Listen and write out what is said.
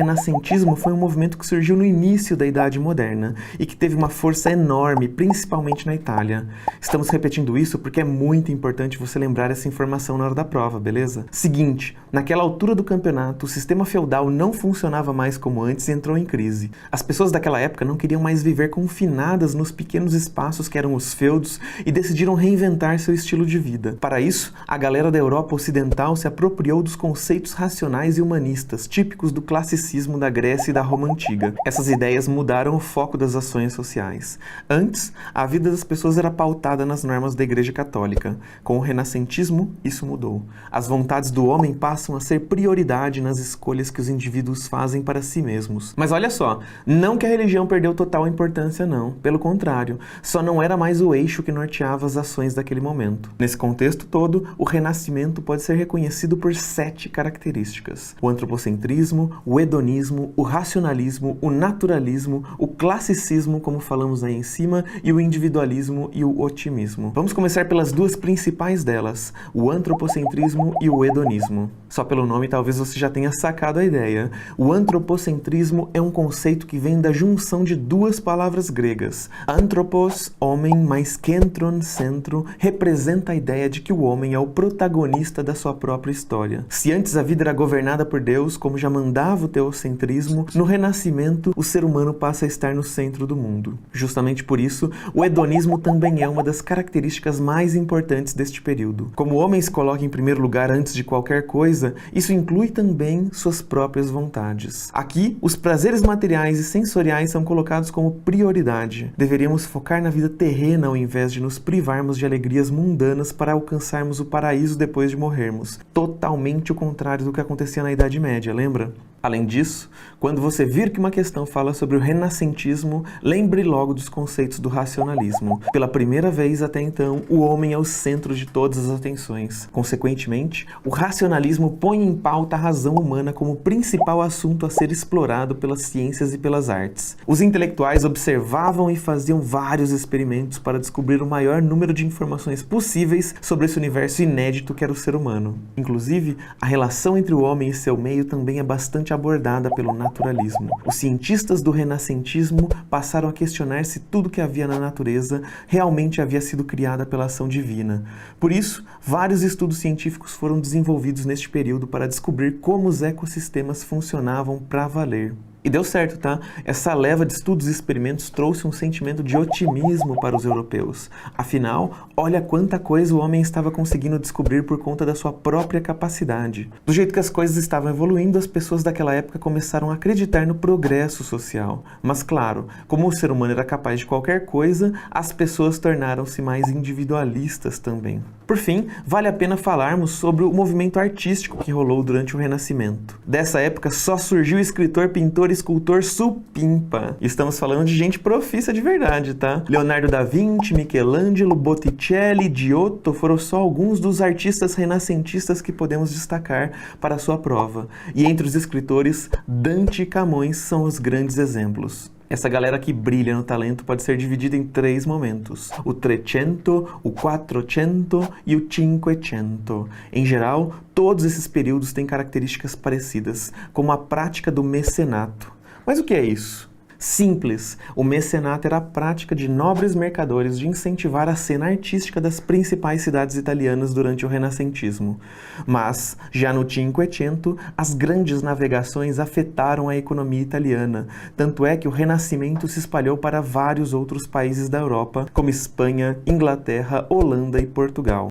renascentismo foi um movimento que surgiu no início da Idade Moderna e que teve uma força enorme, principalmente na Itália. Estamos repetindo isso porque é muito importante você lembrar essa informação na hora da prova, beleza? Seguinte, naquela altura do campeonato, o sistema feudal não funcionava mais como antes e entrou em crise. As pessoas daquela época não queriam mais viver confinadas nos pequenos espaços que eram os feudos e decidiram reinventar seu estilo de vida. Para isso, a galera da Europa Ocidental se apropriou dos conceitos racionais e humanistas, típicos do classicismo da Grécia e da Roma Antiga. Essas ideias mudaram o foco das ações sociais. Antes, a vida das pessoas era pautada nas normas da Igreja Católica. Com o renascentismo, isso mudou. As vontades do homem passam a ser prioridade nas escolhas que os indivíduos fazem para si mesmos. Mas olha só, não que a religião perdeu total importância não, pelo contrário, só não era mais o eixo que norteava as ações daquele momento. Nesse contexto todo, o Renascimento pode ser reconhecido por 7 características: o antropocentrismo, o hedonismo, o racionalismo, o naturalismo, o classicismo, como falamos aí em cima, e o individualismo e o otimismo. Vamos começar pelas duas principais delas, o antropocentrismo e o hedonismo. Só pelo nome talvez você já tenha sacado a ideia. O antropocentrismo é um conceito que vem da junção de duas palavras gregas. Anthropos, homem, mais kentron, centro, representa a ideia de que o homem é o protagonista da sua própria história. Se antes a vida era governada por Deus, como já mandava o teocentrismo, no Renascimento o ser humano passa a estar no centro do mundo. Justamente por isso, o hedonismo também é uma das características mais importantes deste período. Como o homem se coloca em primeiro lugar antes de qualquer coisa, isso inclui também suas próprias vontades. Aqui, os prazeres materiais e sensoriais são colocados como prioridade. Deveríamos focar na vida terrena ao invés de nos privarmos de alegrias mundanas para alcançarmos o paraíso depois de morrermos. Totalmente o contrário do que acontecia na Idade Média, lembra? Além disso, quando você vir que uma questão fala sobre o renascentismo, lembre logo dos conceitos do racionalismo. Pela primeira vez até então, o homem é o centro de todas as atenções. Consequentemente, o racionalismo põe em pauta a razão humana como principal assunto a ser explorado pelas ciências e pelas artes. Os intelectuais observavam e faziam vários experimentos para descobrir o maior número de informações possíveis sobre esse universo inédito que era o ser humano. Inclusive, a relação entre o homem e seu meio também é bastante abordada pelo naturalismo. Os cientistas do renascentismo passaram a questionar se tudo que havia na natureza realmente havia sido criada pela ação divina. Por isso, vários estudos científicos foram desenvolvidos neste período para descobrir como os ecossistemas funcionavam para valer. E deu certo, tá? Essa leva de estudos e experimentos trouxe um sentimento de otimismo para os europeus. Afinal, olha quanta coisa o homem estava conseguindo descobrir por conta da sua própria capacidade. Do jeito que as coisas estavam evoluindo, as pessoas daquela época começaram a acreditar no progresso social. Mas claro, como o ser humano era capaz de qualquer coisa, as pessoas tornaram-se mais individualistas também. Por fim, vale a pena falarmos sobre o movimento artístico que rolou durante o Renascimento. Dessa época só surgiu o escritor, pintor e escultor supimpa. Estamos falando de gente profissa de verdade, tá? Leonardo da Vinci, Michelangelo, Botticelli, Giotto foram só alguns dos artistas renascentistas que podemos destacar para a sua prova. E entre os escritores, Dante e Camões são os grandes exemplos. Essa galera que brilha no talento pode ser dividida em 3 momentos: o Trecento, o Quattrocento e o Cinquecento. Em geral, todos esses períodos têm características parecidas, como a prática do mecenato. Mas o que é isso? Simples, o mecenato era a prática de nobres mercadores de incentivar a cena artística das principais cidades italianas durante o renascentismo. Mas, já no Cinquecento, as grandes navegações afetaram a economia italiana, tanto é que o Renascimento se espalhou para vários outros países da Europa, como Espanha, Inglaterra, Holanda e Portugal.